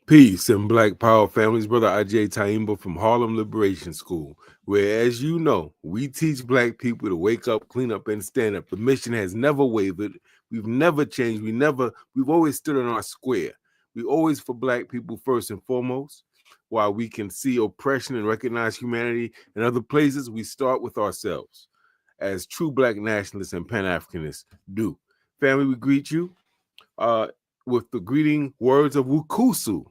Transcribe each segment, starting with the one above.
Peace and Black Power families, brother Agyei Tyehimba from Harlem Liberation School, where, as you know, we teach Black people to wake up, clean up, and stand up. The mission has never wavered. We've never changed. We've always stood on our square. We always for Black people first and foremost. While we can see oppression and recognize humanity in other places, we start with ourselves, as true Black nationalists and Pan-Africanists do. Family, we greet you with the greeting words of Wukusu,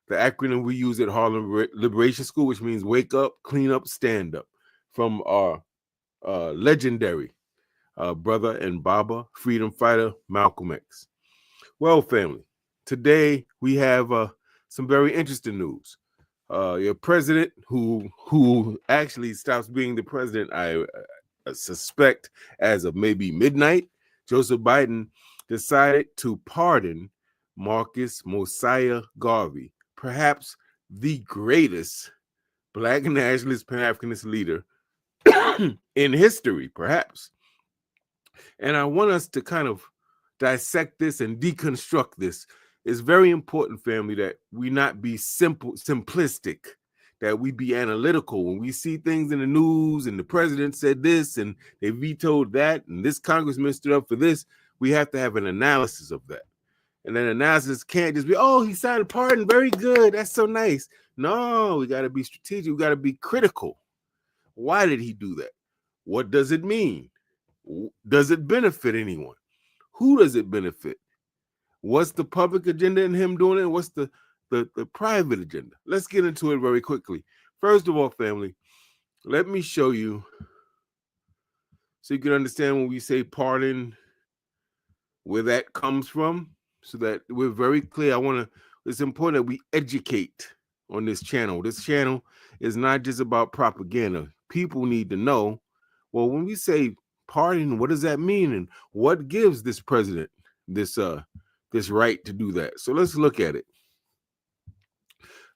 the acronym we use at Harlem Liberation School, which means wake up, clean up, stand up, from our legendary brother and Baba, freedom fighter, Malcolm X. Well, family, today we have some very interesting news. Your president, who actually stops being the president, I suspect, as of maybe midnight, Joseph Biden decided to pardon Marcus Mosiah Garvey, perhaps the greatest Black nationalist Pan-Africanist leader in history, perhaps. And I want us to kind of dissect this and deconstruct this. It's very important, family, that we not be simplistic, that we be analytical. When we see things in the news and the president said this and they vetoed that and this congressman stood up for this, we have to have an analysis of that. And then analysis can't just be, oh, he signed a pardon, very good, that's so nice. No, we got to be strategic. We got to be critical. Why did he do that? What does it mean? Does it benefit anyone? Who does it benefit? What's the public agenda in him doing it? What's the private agenda? Let's get into it very quickly. First of all, family, let me show you so you can understand when we say pardon, where that comes from, so that we're very clear. It's important that we educate on this channel. This channel is not just about propaganda. People need to know, well, when we say pardon, what does that mean? And what gives this president this right to do that? So let's look at it.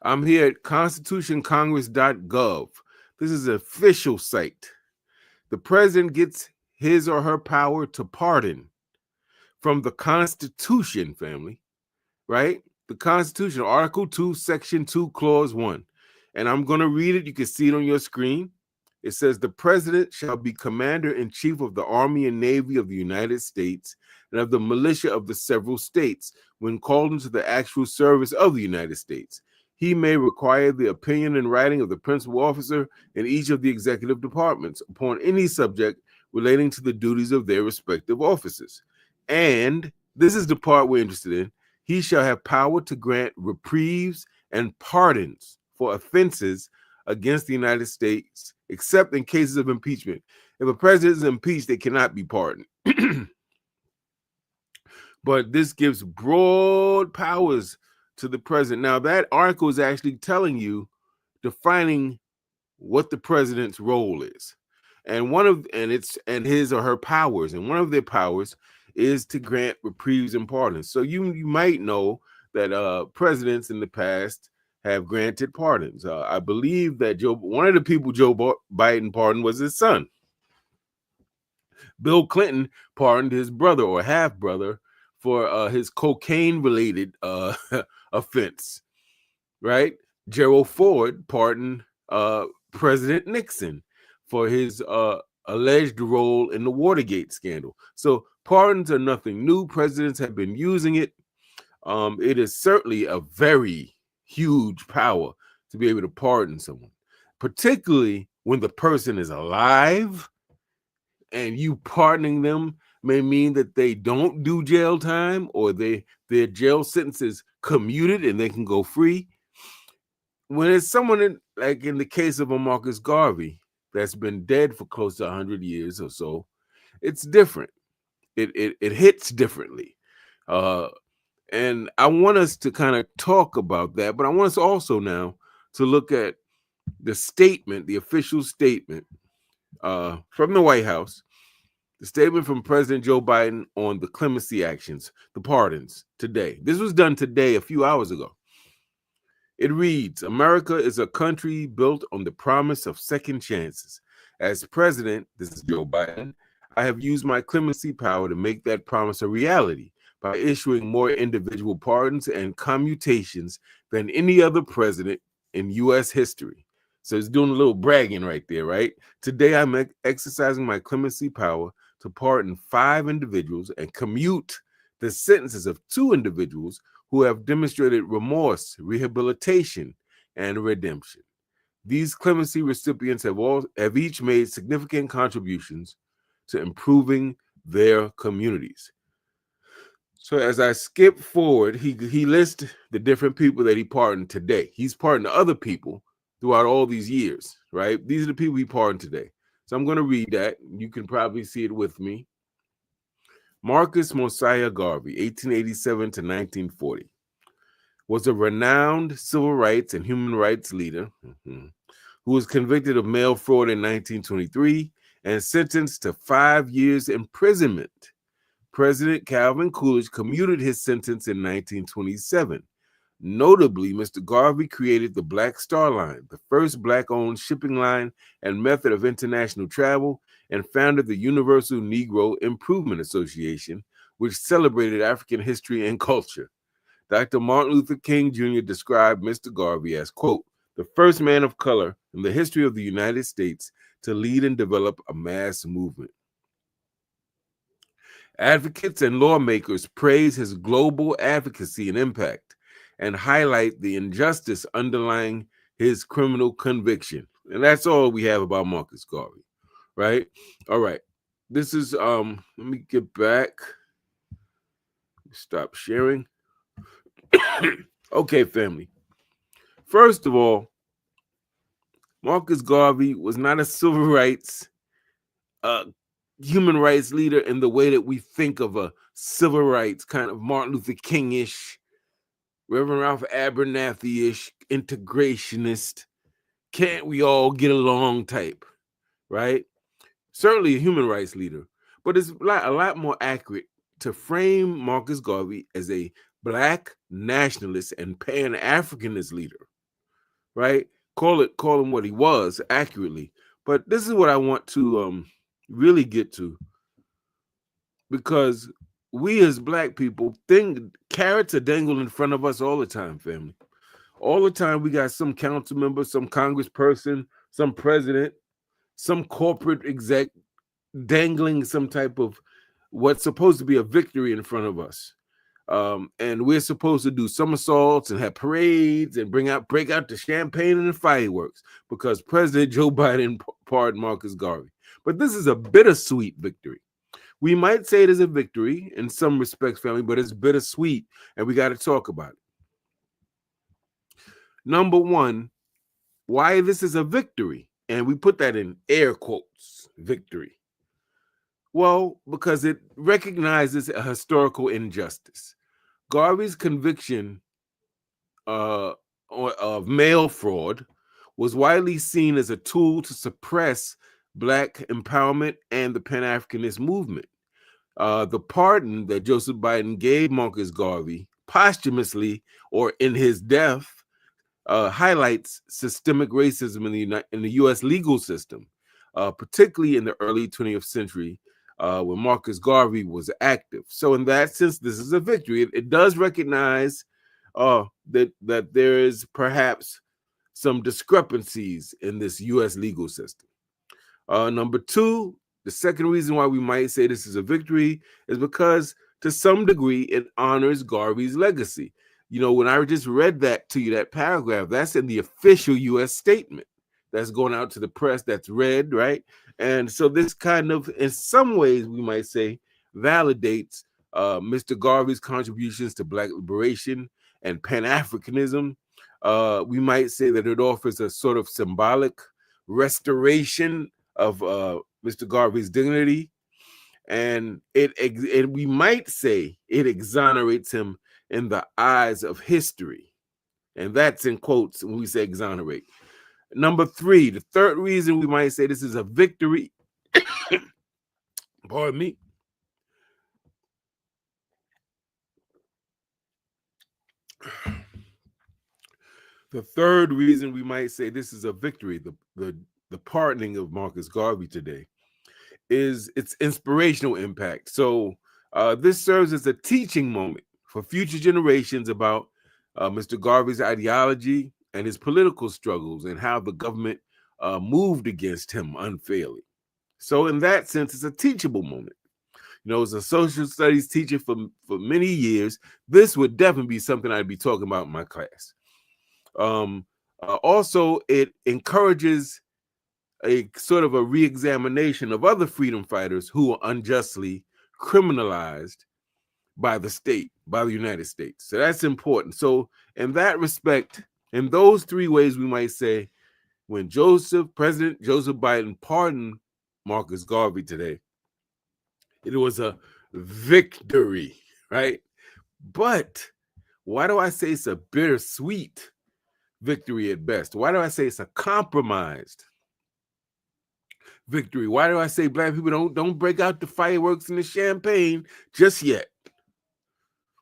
I'm here at constitutioncongress.gov. This is an official site. The president gets his or her power to pardon from the Constitution, family, right? The Constitution, Article 2, Section 2, Clause 1. And I'm going to read it. You can see it on your screen. It says, the president shall be commander-in-chief of the Army and Navy of the United States and of the militia of the several states when called into the actual service of the United States. He may require the opinion and writing of the principal officer in each of the executive departments upon any subject relating to the duties of their respective offices. And this is the part we're interested in. He shall have power to grant reprieves and pardons for offenses against the United States, except in cases of impeachment. If a president is impeached, they cannot be pardoned. But this gives broad powers to the president. Now, that article is actually telling you, defining what the president's role is, and his or her powers. And one of their powers is to grant reprieves and pardons. So you might know that presidents in the past have granted pardons. I believe that one of the people Joe Biden pardoned was his son. Bill Clinton pardoned his brother or half-brother for his cocaine-related offense, right? Gerald Ford pardoned President Nixon for his alleged role in the Watergate scandal. So pardons are nothing new. Presidents have been using it. It is certainly a very huge power to be able to pardon someone, particularly when the person is alive, and you pardoning them may mean that they don't do jail time or their jail sentence is commuted and they can go free. When it's someone like in the case of a Marcus Garvey that's been dead for close to 100 years or so, it's different. It hits differently. And I want us to kind of talk about that, but I want us also now to look at the statement, the official statement from the White House, the statement from President Joe Biden on the clemency actions, the pardons today. This was done today, a few hours ago. It reads, America is a country built on the promise of second chances. As president, this is Joe Biden, I have used my clemency power to make that promise a reality by issuing more individual pardons and commutations than any other president in U.S. history. So it's doing a little bragging right there, right? Today, I'm exercising my clemency power to pardon 5 individuals and commute the sentences of 2 individuals who have demonstrated remorse, rehabilitation, and redemption. These clemency recipients have each made significant contributions to improving their communities. So as I skip forward, he lists the different people that he pardoned today. He's pardoned other people throughout all these years, right? These are the people he pardoned today. So I'm going to read that. You can probably see it with me. Marcus Mosiah Garvey, 1887 to 1940, was a renowned civil rights and human rights leader who was convicted of mail fraud in 1923 and sentenced to 5 years imprisonment. President Calvin Coolidge commuted his sentence in 1927. Notably, Mr. Garvey created the Black Star Line, the first Black-owned shipping line and method of international travel, and founded the Universal Negro Improvement Association, which celebrated African history and culture. Dr. Martin Luther King Jr. described Mr. Garvey as, quote, the first man of color in the history of the United States to lead and develop a mass movement. Advocates and lawmakers praise his global advocacy and impact and highlight the injustice underlying his criminal conviction. And that's all we have about Marcus Garvey, right? All right. This is, let me get back. Stop sharing. Okay, family. First of all, Marcus Garvey was not a civil rights, human rights leader in the way that we think of a civil rights kind of Martin Luther King-ish, Reverend Ralph Abernathy-ish, integrationist, can't we all get along type, right? Certainly a human rights leader, but it's a lot more accurate to frame Marcus Garvey as a Black nationalist and Pan-Africanist leader, right? Call him what he was accurately. But this is what I want to really get to, because we as Black people think carrots are dangled in front of us all the time, family. All the time we got some council member, some congressperson, some president, some corporate exec dangling some type of what's supposed to be a victory in front of us. And we're supposed to do somersaults and have parades and break out the champagne and the fireworks because President Joe Biden pardoned Marcus Garvey. But this is a bittersweet victory. We might say it is a victory in some respects, family, but it's bittersweet, and we got to talk about it. Number one, why this is a victory, and we put that in air quotes, victory. Well, because it recognizes a historical injustice. Garvey's conviction of mail fraud was widely seen as a tool to suppress Black empowerment and the Pan-Africanist movement. The pardon that Joseph Biden gave Marcus Garvey posthumously or in his death highlights systemic racism in the U.S. legal system, particularly in the early 20th century, when Marcus Garvey was active. So in that sense, this is a victory. It does recognize that there is perhaps some discrepancies in this U.S. legal system. Number two, the second reason why we might say this is a victory is because to some degree it honors Garvey's legacy. You know, when I just read that to you, that paragraph, that's in the official U.S. statement that's going out to the press, that's read, right? And so this kind of, in some ways, we might say, validates Mr. Garvey's contributions to Black liberation and Pan-Africanism. We might say that it offers a sort of symbolic restoration of Mr. Garvey's dignity. And we might say it exonerates him in the eyes of history. And that's in quotes when we say exonerate. Number three, the third reason we might say this is a victory, pardon me, the third reason we might say this is a victory, the pardoning of Marcus Garvey today, is its inspirational impact. So this serves as a teaching moment for future generations about Mr. Garvey's ideology and his political struggles and how the government moved against him unfairly. So in that sense, it's a teachable moment. You know, as a social studies teacher for many years, this would definitely be something I'd be talking about in my class. Also, it encourages a sort of a re-examination of other freedom fighters who were unjustly criminalized by the state, by the United States. So that's important. So in that respect, in those three ways, we might say, when President Joseph Biden pardoned Marcus Garvey today, it was a victory, right? But why do I say it's a bittersweet victory at best? Why do I say it's a compromised victory? Why do I say Black people don't break out the fireworks and the champagne just yet?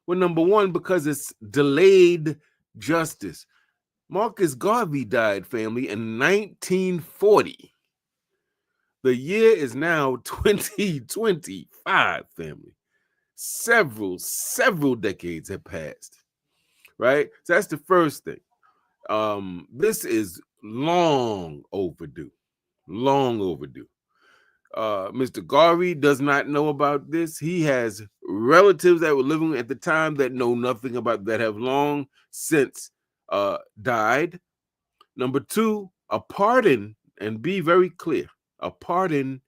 Well, number one, because it's delayed justice. Marcus Garvey died, family, in 1940. The year is now 2025, family. Several decades have passed, right? So that's the first thing. This is long overdue. Long overdue. Mr. Garvey does not know about this. He has relatives that were living at the time that know nothing about, that have long since died. Number two, a pardon, and be very clear, a pardon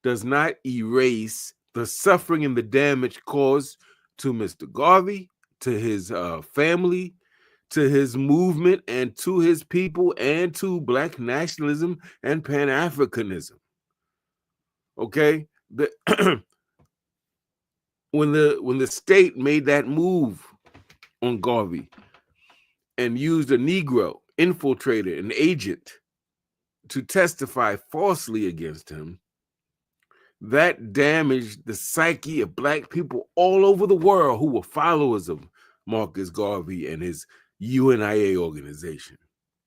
does not erase the suffering and the damage caused to Mr. Garvey, to his family, to his movement, and to his people, and to Black nationalism and Pan-Africanism. Okay, when the state made that move on Garvey and used a Negro infiltrator, an agent, to testify falsely against him, that damaged the psyche of Black people all over the world who were followers of Marcus Garvey and his UNIA organization,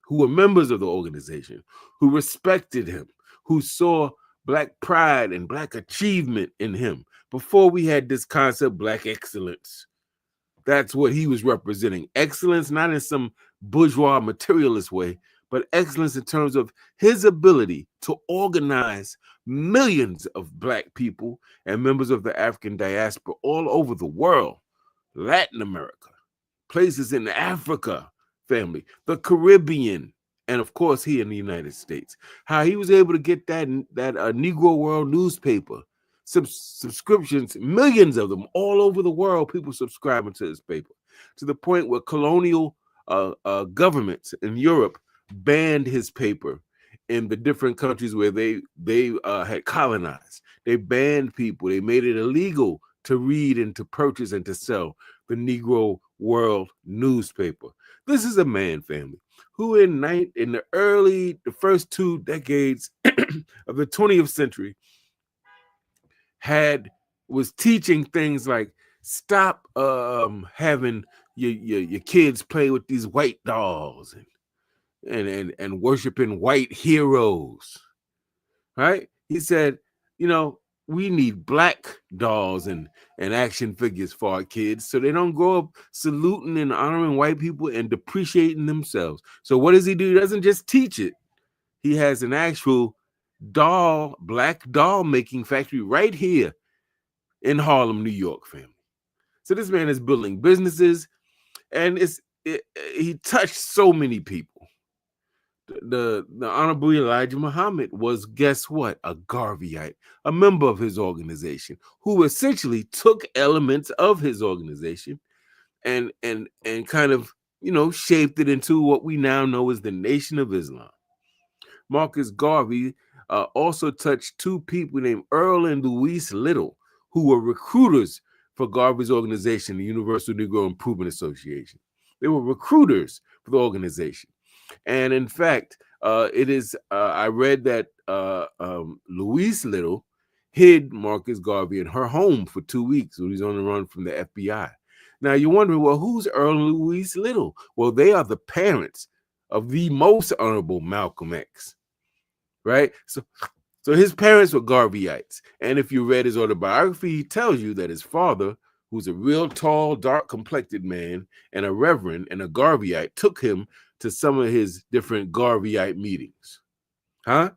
who were members of the organization, who respected him, who saw Black pride and Black achievement in him. Before we had this concept, Black excellence. That's what he was representing. Excellence, not in some bourgeois materialist way, but excellence in terms of his ability to organize millions of Black people and members of the African diaspora all over the world, Latin America, places in Africa, family, the Caribbean, and of course here in the United States. How he was able to get that Negro World newspaper, subscriptions, millions of them all over the world, people subscribing to this paper, to the point where colonial governments in Europe banned his paper in the different countries where they had colonized. They banned people. They made it illegal to read and to purchase and to sell the Negro World newspaper. This is a man, family, who in the first 2 decades of the 20th century was teaching things like stop having your kids play with these white dolls and worshiping white heroes, right? He said, we need Black dolls and action figures for our kids so they don't grow up saluting and honoring white people and depreciating themselves. So what does he do? He doesn't just teach it. He has an actual Black doll making factory right here in Harlem, New York, family. So this man is building businesses, and he touched so many people. The Honorable Elijah Muhammad was, guess what? A Garveyite, a member of his organization, who essentially took elements of his organization and kind of, shaped it into what we now know as the Nation of Islam. Marcus Garvey also touched 2 people named Earl and Louise Little, who were recruiters for Garvey's organization, the Universal Negro Improvement Association. They were recruiters for the organization. And in fact, I read that Louise Little hid Marcus Garvey in her home for 2 weeks when he was on the run from the FBI. Now you're wondering, well, who's Earl and Louise Little? Well, they are the parents of the most honorable Malcolm X, right? So his parents were Garveyites. And if you read his autobiography, he tells you that his father who's a real tall, dark-complected man, and a reverend and a Garveyite, took him to some of his different Garveyite meetings. Huh?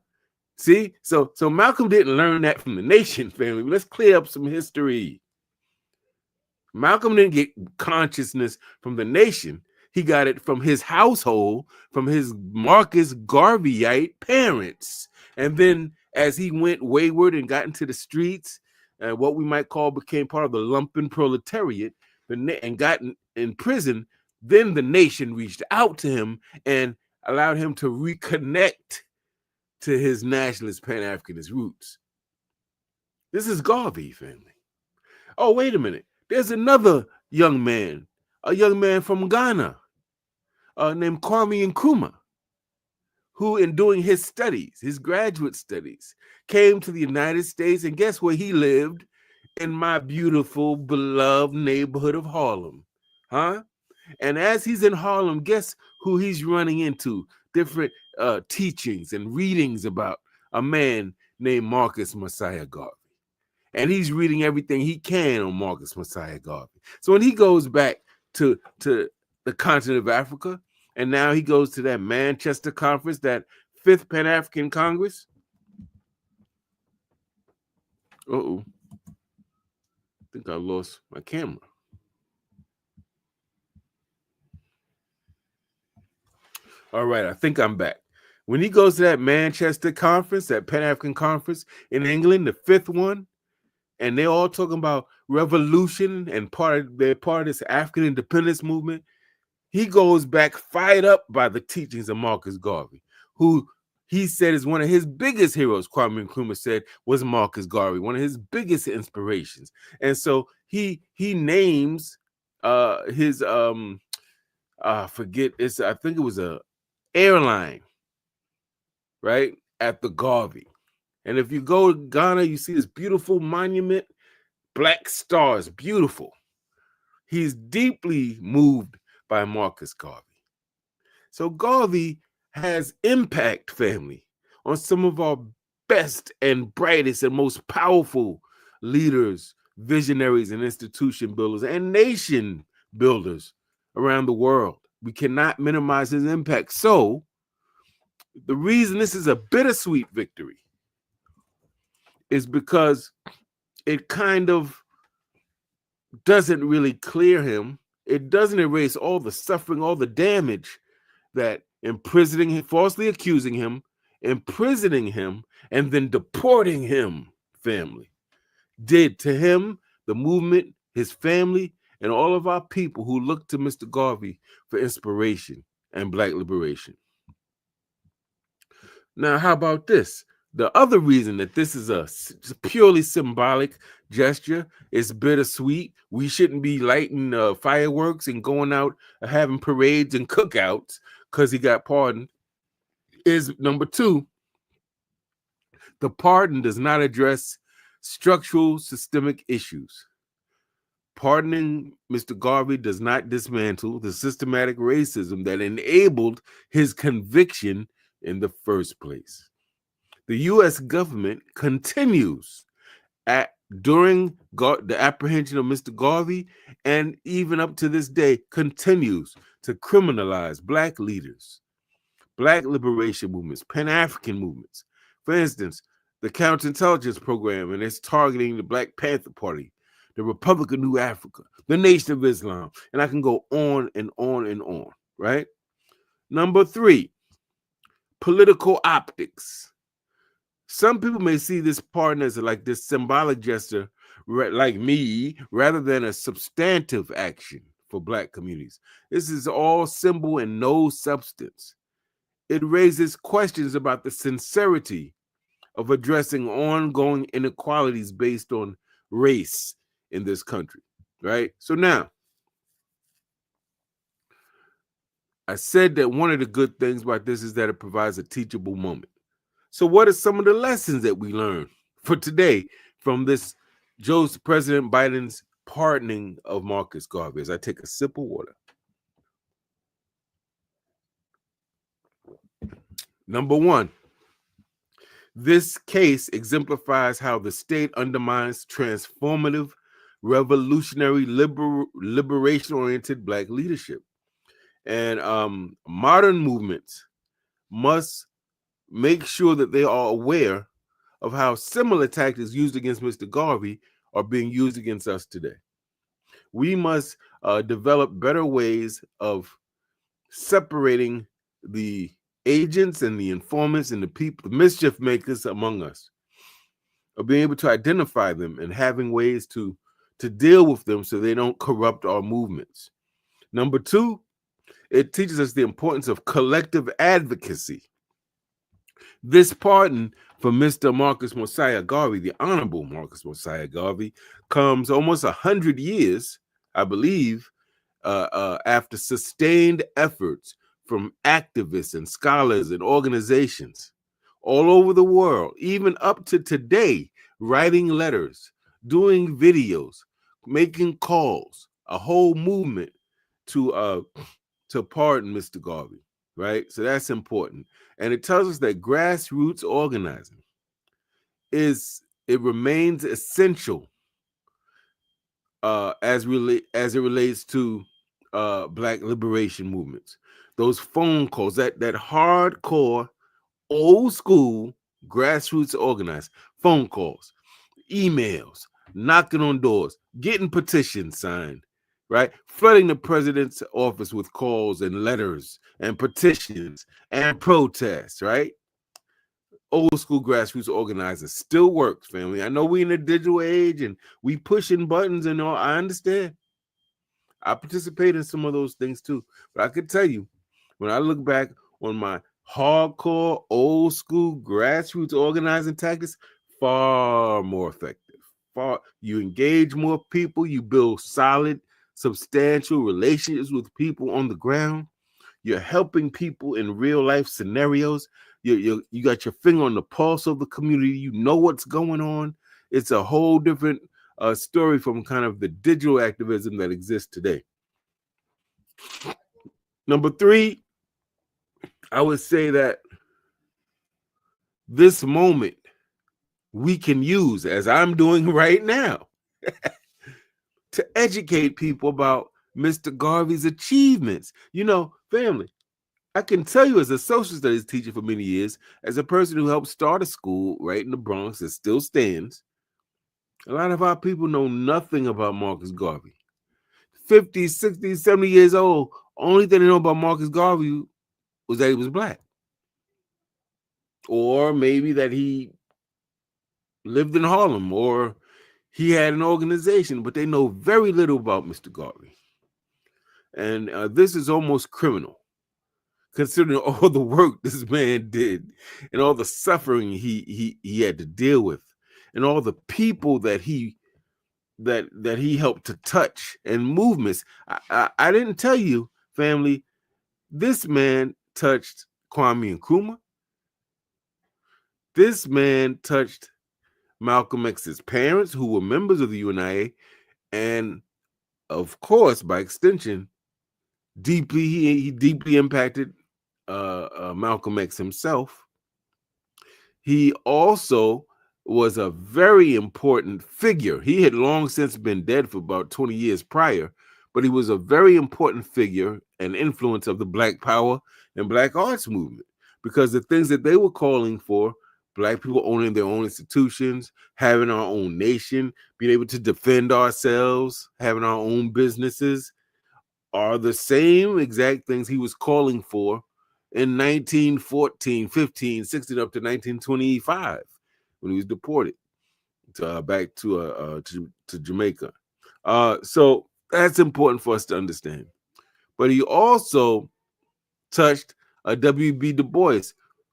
See? So Malcolm didn't learn that from the Nation, family. Let's clear up some history. Malcolm didn't get consciousness from the Nation. He got it from his household, from his Marcus Garveyite parents. And then as he went wayward and got into the streets, what we might call became part of the lumpen proletariat, and got in prison, then the Nation reached out to him and allowed him to reconnect to his nationalist Pan-Africanist roots. This is Garvey, family. Oh, wait a minute. There's another young man, a young man from Ghana named Kwame Nkrumah, who in doing his studies, his graduate studies, came to the United States, and guess where he lived? In my beautiful, beloved neighborhood of Harlem, huh? And as he's in Harlem, guess who he's running into? Different teachings and readings about a man named Marcus Messiah Garvey. And he's reading everything he can on Marcus Messiah Garvey. So when he goes back to the continent of Africa, and now he goes to that Manchester conference, that 5th Pan-African Congress. Uh-oh. I think I lost my camera. All right, I think I'm back. When he goes to that Manchester conference, that Pan-African conference in England, the 5th one, and they're all talking about revolution and they're part of this African independence movement, he goes back fired up by the teachings of Marcus Garvey, who he said is one of his biggest heroes. Kwame Nkrumah said was Marcus Garvey, one of his biggest inspirations. And so he names his I think it was a airline, right, at the Garvey. And if you go to Ghana, you see this beautiful monument, black stars, beautiful. He's deeply moved by Marcus Garvey. So Garvey has impact, family, on some of our best and brightest and most powerful leaders, visionaries, and institution builders and nation builders around the world. We cannot minimize his impact. So the reason this is a bittersweet victory is because it kind of doesn't really clear him. It doesn't erase all the suffering, all the damage that imprisoning him, falsely accusing him, imprisoning him, and then deporting him, family, did to him, the movement, his family, and all of our people who look to Mr. Garvey for inspiration and Black liberation. Now, how about this? The other reason that this is a purely symbolic gesture is bittersweet. We shouldn't be lighting fireworks and going out having parades and cookouts because he got pardoned. Is number two, the pardon does not address structural systemic issues. Pardoning Mr. Garvey does not dismantle the systematic racism that enabled his conviction in the first place. The U.S. government continues during the apprehension of Mr. Garvey, and even up to this day, continues to criminalize Black leaders, Black liberation movements, Pan-African movements. For instance, the counterintelligence program, and it's targeting the Black Panther Party, the Republic of New Africa, the Nation of Islam, and I can go on and on and on, right? Number three, political optics. Some people may see this pardon as like this symbolic gesture, like me, rather than a substantive action for Black communities. This is all symbol and no substance. It raises questions about the sincerity of addressing ongoing inequalities based on race in this country, right? So now, I said that one of the good things about this is that it provides a teachable moment. So what are some of the lessons that we learned for today from this President Biden's pardoning of Marcus Garvey? As I take a sip of water. Number one, this case exemplifies how the state undermines transformative revolutionary, liberation-oriented Black leadership. And modern movements must make sure that they are aware of how similar tactics used against Mr. Garvey are being used against us today. We must develop better ways of separating the agents and the informants and the people, the mischief makers among us, of being able to identify them and having ways to deal with them so they don't corrupt our movements. Number two, it teaches us the importance of collective advocacy. This pardon for Mr. Marcus Mosiah Garvey, the Honorable Marcus Mosiah Garvey, comes almost 100 years, I believe, after sustained efforts from activists and scholars and organizations all over the world, even up to today, writing letters, doing videos, making calls, a whole movement to pardon Mr. Garvey, right? So that's important. And it tells us that grassroots organizing remains essential as it relates to Black liberation movements. Those phone calls, that hardcore, old school grassroots organized phone calls, emails, knocking on doors, getting petitions signed, right? Flooding the president's office with calls and letters and petitions and protests, right? Old school grassroots organizing still works, family. I know we in a digital age and we pushing buttons and all. I understand. I participate in some of those things too. But I could tell you, when I look back on my hardcore, old school grassroots organizing tactics, far more effective. You engage more people, you build solid, substantial relationships with people on the ground. You're helping people in real life scenarios. You got your finger on the pulse of the community. You know what's going on. It's a whole different story from kind of the digital activism that exists today. Number three, I would say that this moment we can use, as I'm doing right now, to educate people about Mr. Garvey's achievements. You know, family, I can tell you as a social studies teacher for many years, as a person who helped start a school right in the Bronx that still stands, a lot of our people know nothing about Marcus Garvey. 50, 60, 70 years old, only thing they know about Marcus Garvey was that he was Black. Or maybe that he lived in Harlem, or he had an organization, but they know very little about Mr. Garvey. And this is almost criminal, considering all the work this man did and all the suffering he had to deal with and all the people that he helped to touch and movements. I didn't tell you, family, this man touched Kwame Nkrumah. This man touched Malcolm X's parents, who were members of the UNIA, and of course, by extension, he deeply impacted Malcolm X himself. He also was a very important figure. He had long since been dead for about 20 years prior, but he was a very important figure and influence of the Black Power and Black Arts movement, because the things that they were calling for, Black people owning their own institutions, having our own nation, being able to defend ourselves, having our own businesses, are the same exact things he was calling for in 1914, 15, 16, up to 1925, when he was deported back to Jamaica. So that's important for us to understand. But he also touched W.B. Du Bois,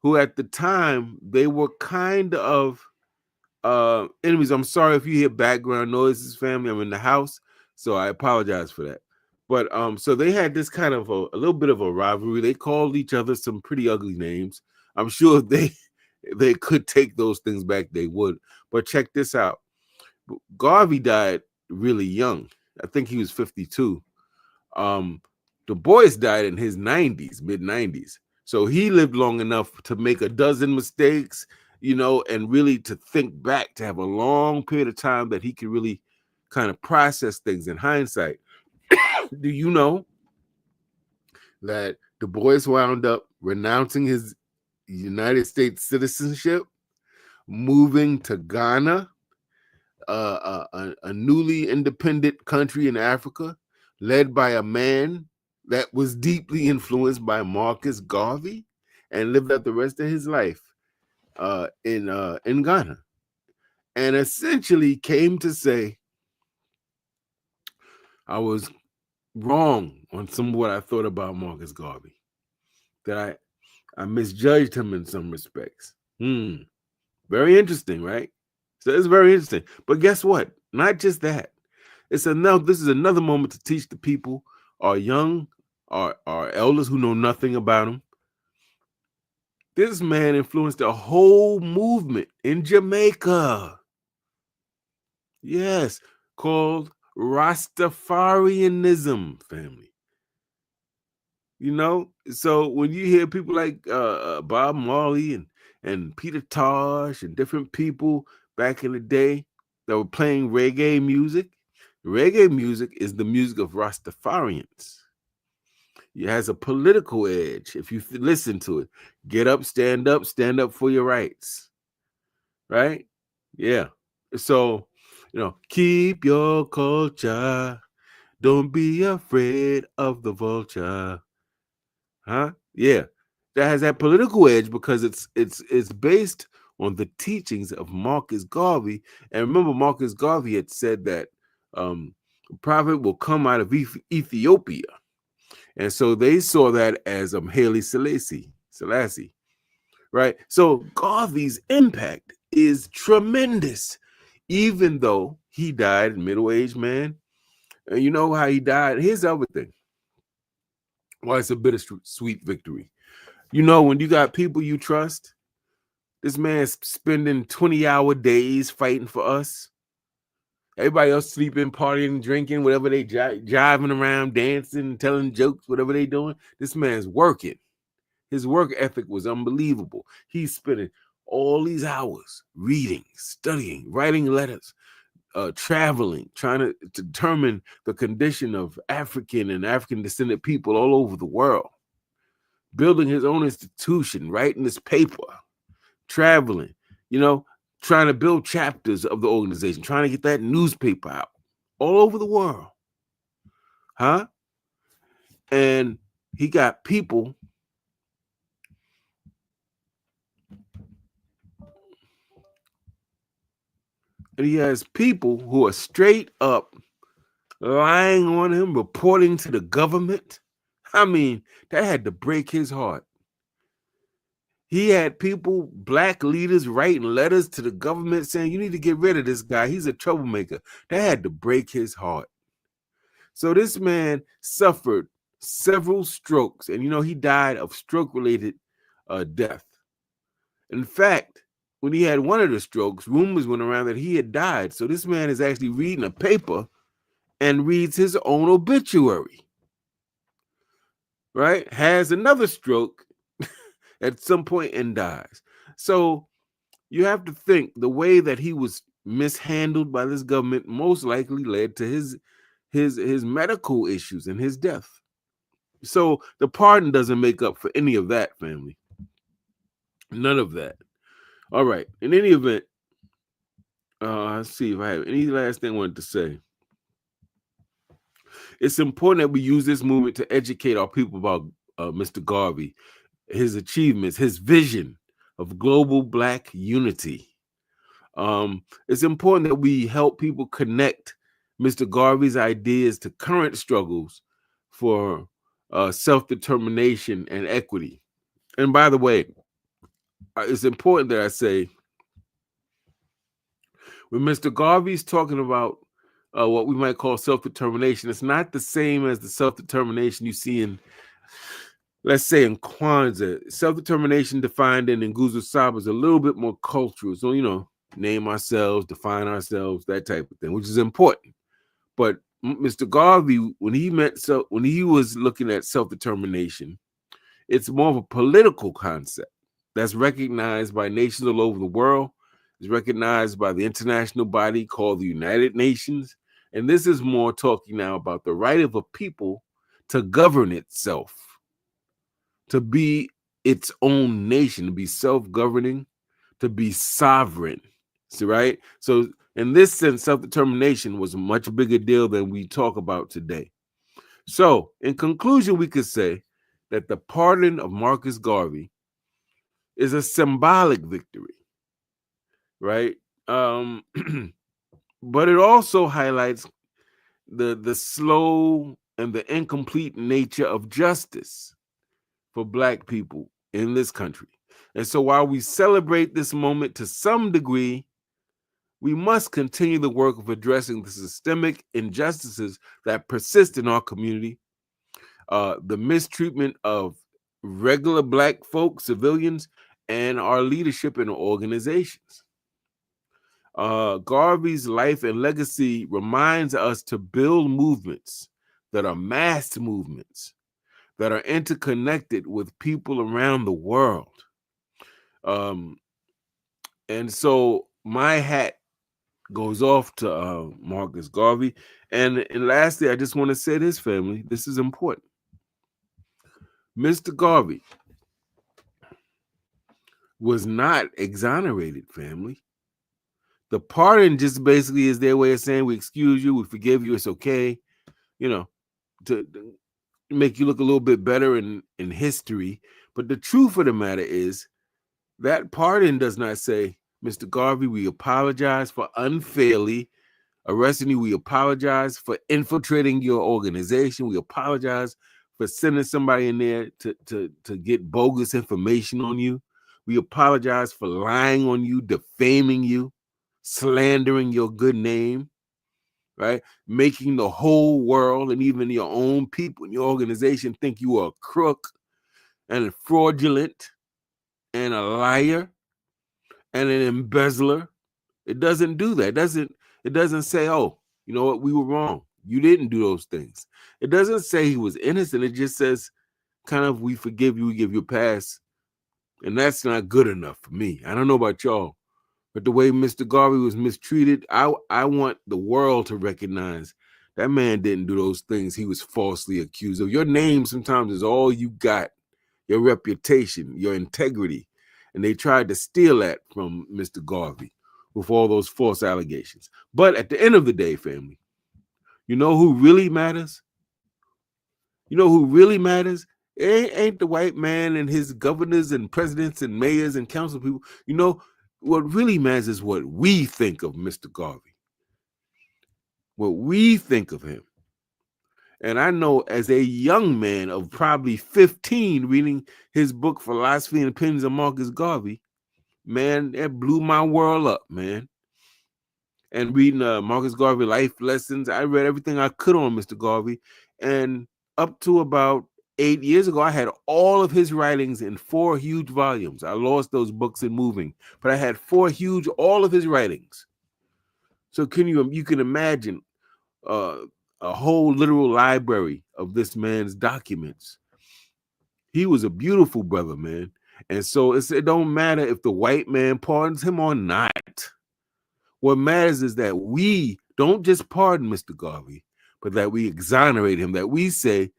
who at the time, they were kind of enemies. I'm sorry if you hear background noises, family. I'm in the house, so I apologize for that. But so they had this kind of a little bit of a rivalry. They called each other some pretty ugly names. I'm sure if they could take those things back, they would. But check this out. Garvey died really young. I think he was 52. Du Bois died in his 90s, mid 90s. So he lived long enough to make a dozen mistakes, you know, and really to think back, to have a long period of time that he could really kind of process things in hindsight. Do you know that Du Bois wound up renouncing his United States citizenship, moving to Ghana, a newly independent country in Africa, led by a man that was deeply influenced by Marcus Garvey, and lived out the rest of his life in Ghana, and essentially came to say, I was wrong on some of what I thought about Marcus Garvey, that I misjudged him in some respects. Very interesting, right? So it's very interesting. But guess what? Not just that. This is another moment to teach the people, our young, our elders who know nothing about him. This man influenced a whole movement in Jamaica. Yes, called Rastafarianism, family. So when you hear people like Bob Marley and Peter Tosh and different people back in the day that were playing reggae music is the music of Rastafarians. It has a political edge. If you listen to it, get up, stand up for your rights. Right? Yeah. So, keep your culture. Don't be afraid of the vulture. Huh? Yeah. That has that political edge because it's based on the teachings of Marcus Garvey. And remember, Marcus Garvey had said that a prophet will come out of Ethiopia. And so they saw that as Haile Selassie, right? So Garvey's impact is tremendous, even though he died, middle-aged man. And you know how he died? Here's the other thing. Why it's a bittersweet victory. When you got people you trust, this man's spending 20-hour days fighting for us. Everybody else sleeping, partying, drinking, whatever they jiving around, dancing, telling jokes, whatever they doing. This man's working. His work ethic was unbelievable. He's spending all these hours reading, studying, writing letters, traveling, trying to determine the condition of African and African descendant people all over the world, building his own institution, writing his paper, traveling, trying to build chapters of the organization, trying to get that newspaper out all over the world. Huh? And he got people and he has people who are straight up lying on him, reporting to the government. I mean, that had to break his heart. He had people, black leaders, writing letters to the government saying, you need to get rid of this guy. He's a troublemaker. That had to break his heart. So this man suffered several strokes, and he died of stroke-related death. In fact, when he had one of the strokes, rumors went around that he had died. So this man is actually reading a paper and reads his own obituary, right? Has another stroke at some point and dies. So you have to think the way that he was mishandled by this government most likely led to his medical issues and his death. So the pardon doesn't make up for any of that, family. None of that. All right. In any event, let's see if I have any last thing I wanted to say. It's important that we use this movement to educate our people about Mr. Garvey, his achievements, his vision of global Black unity. It's important that we help people connect Mr. Garvey's ideas to current struggles for self-determination and equity. And by the way, it's important that I say, when Mr. Garvey's talking about what we might call self-determination, it's not the same as the self-determination you see in, let's say, in Kwanzaa. Self-determination defined in Nguzo Saba is a little bit more cultural. So, name ourselves, define ourselves, that type of thing, which is important. But Mr. Garvey, when he was looking at self-determination, it's more of a political concept that's recognized by nations all over the world. It's recognized by the international body called the United Nations. And this is more talking now about the right of a people to govern itself, to be its own nation, to be self-governing, to be sovereign. See, right? So in this sense, self-determination was a much bigger deal than we talk about today. So in conclusion, we could say that the pardon of Marcus Garvey is a symbolic victory, right? But it also highlights the slow and the incomplete nature of justice for Black people in this country. And so while we celebrate this moment to some degree, we must continue the work of addressing the systemic injustices that persist in our community, the mistreatment of regular Black folk, civilians, and our leadership and organizations. Garvey's life and legacy reminds us to build movements that are mass movements, that are interconnected with people around the world. And so my hat goes off to Marcus Garvey. And lastly, I just want to say this, family, this is important. Mr. Garvey was not exonerated, family. The pardon just basically is their way of saying we excuse you, we forgive you, it's okay, to make you look a little bit better in history. But the truth of the matter is that pardon does not say, Mr. Garvey, we apologize for unfairly arresting you. We apologize for infiltrating your organization. We apologize for sending somebody in there to get bogus information on you. We apologize for lying on you, defaming you, slandering your good name, right? Making the whole world and even your own people in your organization think you are a crook and a fraudulent and a liar and an embezzler. It doesn't do that. It doesn't say, oh, you know what, we were wrong. You didn't do those things. It doesn't say he was innocent. It just says kind of, we forgive you, we give you a pass. And that's not good enough for me. I don't know about y'all, but the way Mr. Garvey was mistreated, I want the world to recognize that man didn't do those things he was falsely accused of. Your name sometimes is all you got, your reputation, your integrity. And they tried to steal that from Mr. Garvey with all those false allegations. But at the end of the day, family, you know who really matters? You know who really matters? It ain't the white man and his governors and presidents and mayors and council people. You know, what really matters is what we think of Mr. Garvey, what we think of him. And I know as a young man of probably 15 reading his book, Philosophy and Opinions of Marcus Garvey, man, that blew my world up, man. And reading Marcus Garvey life lessons, I read everything I could on Mr. Garvey. And up to about 8 years ago, I had all of his writings in 4 huge volumes. I lost those books in moving, but I had 4 huge, all of his writings. So you can imagine a whole literal library of this man's documents. He was a beautiful brother, man. And so it don't matter if the white man pardons him or not. What matters is that we don't just pardon Mr. Garvey, but that we exonerate him, that we say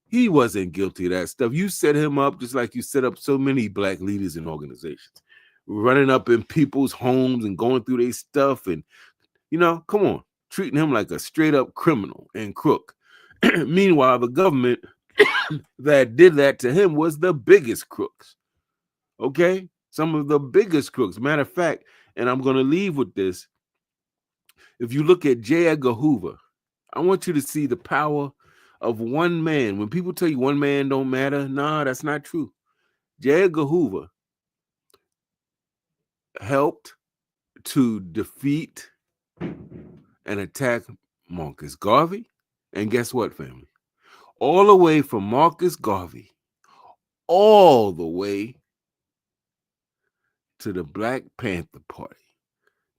he wasn't guilty of that stuff. You set him up just like you set up so many Black leaders and organizations, running up in people's homes and going through their stuff. And, come on, treating him like a straight up criminal and crook. Meanwhile, the government that did that to him was the biggest crooks. Okay? Some of the biggest crooks. Matter of fact, and I'm going to leave with this. If you look at J. Edgar Hoover, I want you to see the power of one man. When people tell you one man don't matter, nah, that's not true. J. Edgar Hoover helped to defeat and attack Marcus Garvey. And guess what, family? All the way from Marcus Garvey, all the way to the Black Panther Party,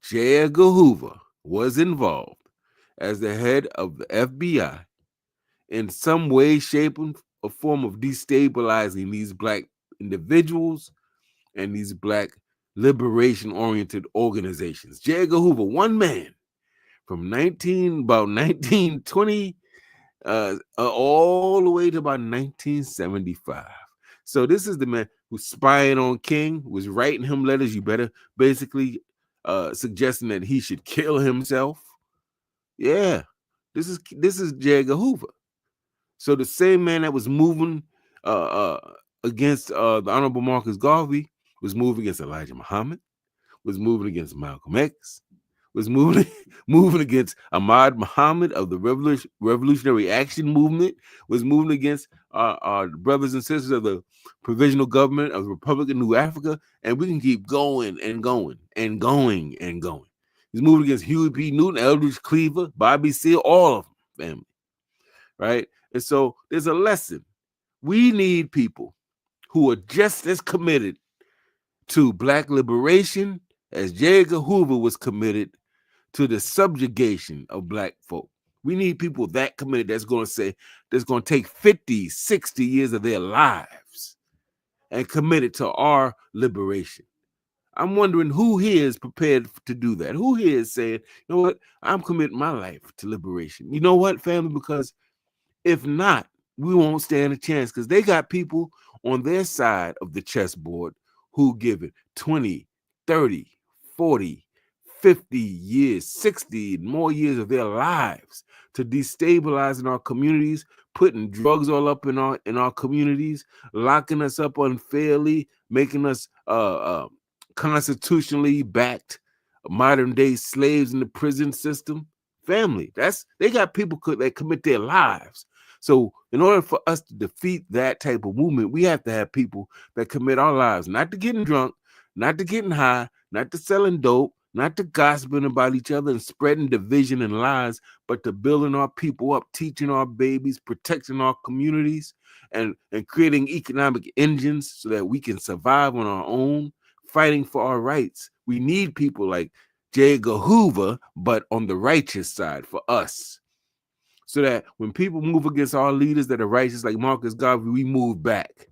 J. Edgar Hoover was involved as the head of the FBI in some way, shape, or form of destabilizing these Black individuals and these Black liberation-oriented organizations. J. Edgar Hoover, one man, from 1920 all the way to about 1975. So this is the man who's spying on King, was writing him letters. You better basically suggesting that he should kill himself. Yeah, this is JGA Hoover. So the same man that was moving against the Honorable Marcus Garvey was moving against Elijah Muhammad, was moving against Malcolm X, was moving moving against Ahmad Muhammad of the Revolutionary Action Movement, was moving against our brothers and sisters of the Provisional Government of the Republic of New Africa, and we can keep going and going and going and going. He's moving against Huey P. Newton, Eldridge Cleaver, Bobby Seale, all of them, family, right? And so there's a lesson. We need people who are just as committed to Black liberation as JGA Hoover was committed to the subjugation of Black folk. We need people that committed that's going to take 50, 60 years of their lives and committed to our liberation. I'm wondering who here is prepared to do that. Who here is saying, you know what, I'm committing my life to liberation. You know what, family? Because if not, we won't stand a chance, because they got people on their side of the chessboard who give it 20, 30, 40, 50 years, 60 more years of their lives to destabilizing our communities, putting drugs all up in our communities, locking us up unfairly, making us constitutionally backed modern day slaves in the prison system. Family, they got people that commit their lives. So in order for us to defeat that type of movement, we have to have people that commit our lives, not to getting drunk, not to getting high, not to selling dope, not to gossiping about each other and spreading division and lies, but to building our people up, teaching our babies, protecting our communities, and creating economic engines so that we can survive on our own, fighting for our rights. We need people like JGA Hoover, but on the righteous side for us. So that when people move against our leaders that are righteous, like Marcus Garvey, we move back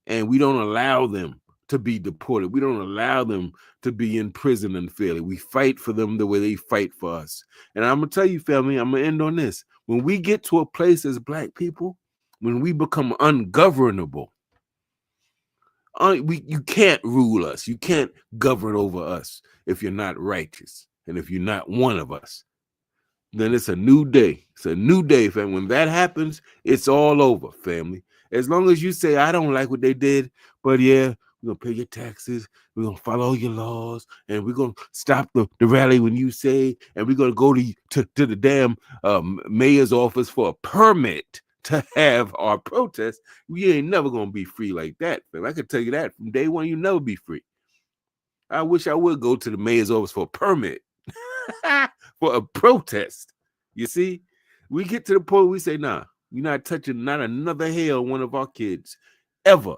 and we don't allow them to be deported. We don't allow them to be in prison unfairly. We fight for them the way they fight for us. And I'm going to tell you, family, I'm going to end on this. When we get to a place as Black people, when we become ungovernable, you can't rule us. You can't govern over us if you're not righteous and if you're not one of us. Then it's a new day. It's a new day, family. When that happens, it's all over, family. As long as you say, I don't like what they did, but yeah, we're going to pay your taxes, we're going to follow your laws, and we're going to stop the rally when you say, and we're going to go to the damn mayor's office for a permit to have our protest, we ain't never going to be free like that, fam. I can tell you that from day one, you'll never be free. I wish I would go to the mayor's office for a permit. For a protest. You see, we get to the point where we say, nah, you're not touching not another hair on one of our kids ever.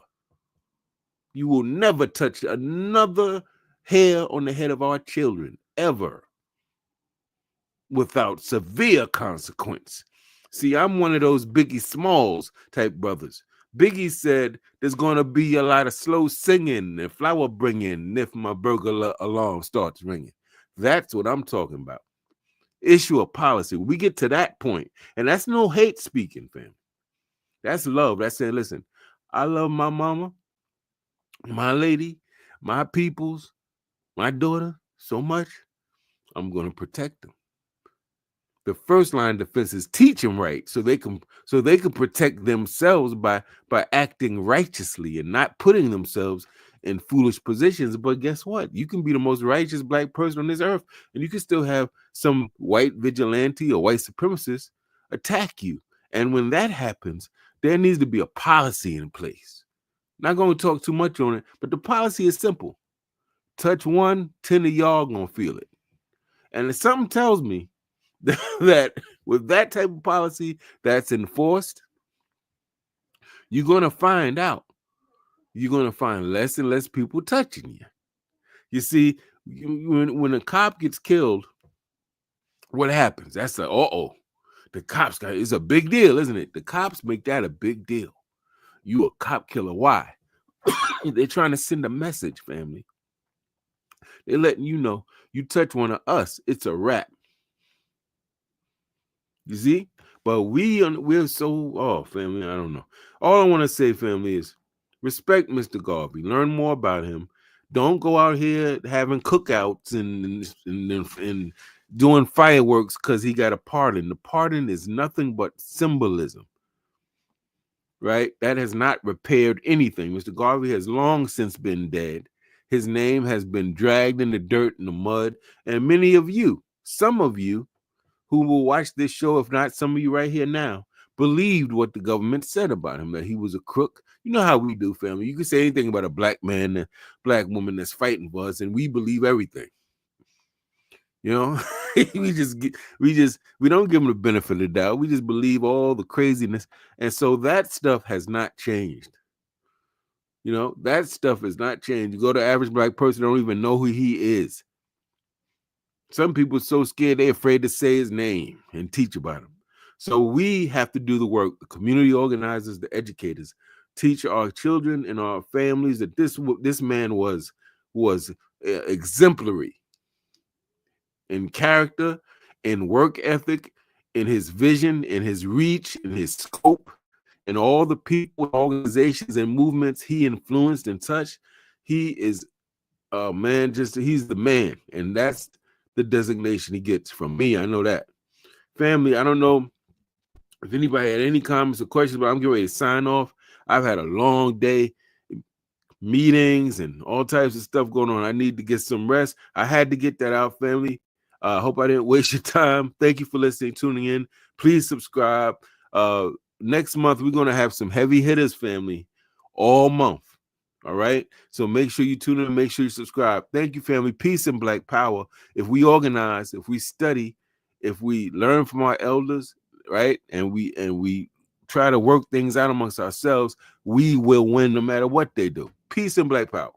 You will never touch another hair on the head of our children ever without severe consequence. See, I'm one of those Biggie Smalls type brothers. Biggie said there's going to be a lot of slow singing and flower bringing if my burglar alarm starts ringing. That's what I'm talking about. Issue a policy. We get to that point, and that's no hate speaking, fam. That's love. That's saying, listen, I love my mama, my lady, my peoples, my daughter so much, I'm going to protect them. The first line of defense is teach them right, so they can protect themselves by acting righteously and not putting themselves in foolish positions. But guess what? You can be the most righteous Black person on this earth, and you can still have some white vigilante or white supremacist attack you. And when that happens, there needs to be a policy in place. Not going to talk too much on it, but the policy is simple. Touch one, 10 of y'all gonna feel it. And if something tells me that with that type of policy that's enforced, you're going to find out. You're going to find less and less people touching you. You see, when a cop gets killed, what happens? That's the cops it's a big deal, isn't it? The cops make that a big deal. You a cop killer. Why? They're trying to send a message, family. They're letting you know, you touch one of us, it's a wrap. You see? But we're so, oh, family, I don't know. All I want to say, family, is respect Mr. Garvey. Learn more about him. Don't go out here having cookouts and doing fireworks because he got a pardon. The pardon is nothing but symbolism, right? That has not repaired anything. Mr. Garvey has long since been dead. His name has been dragged in the dirt and the mud. And many of you, some of you, who will watch this show, if not some of you right here now, believed what the government said about him, that he was a crook. You know how we do, family. You can say anything about a black man, a black woman that's fighting for us, and we believe everything. You know, we don't give them the benefit of the doubt. We just believe all the craziness. And so that stuff has not changed. You know, that stuff has not changed. You go to average black person, don't even know who he is. Some people are so scared they're afraid to say his name and teach about him. So we have to do the work. The community organizers, the educators, teach our children and our families that this man was exemplary in character, in work ethic, in his vision, in his reach, in his scope, and all the people, organizations, and movements he influenced and touched. He is man, he's the man, and that's the designation he gets from me. I know that. Family, I don't know if anybody had any comments or questions, but I'm getting ready to sign off. I've had a long day, meetings and all types of stuff going on. I need to get some rest. I had to get that out, family. I hope I didn't waste your time. Thank you for listening, tuning in. Please subscribe. Next month, we're going to have some heavy hitters, family, all month. All right. So make sure you tune in, make sure you subscribe. Thank you, family. Peace and Black power. If we organize, if we study, if we learn from our elders, right, and we try to work things out amongst ourselves, we will win no matter what they do. Peace and Black power.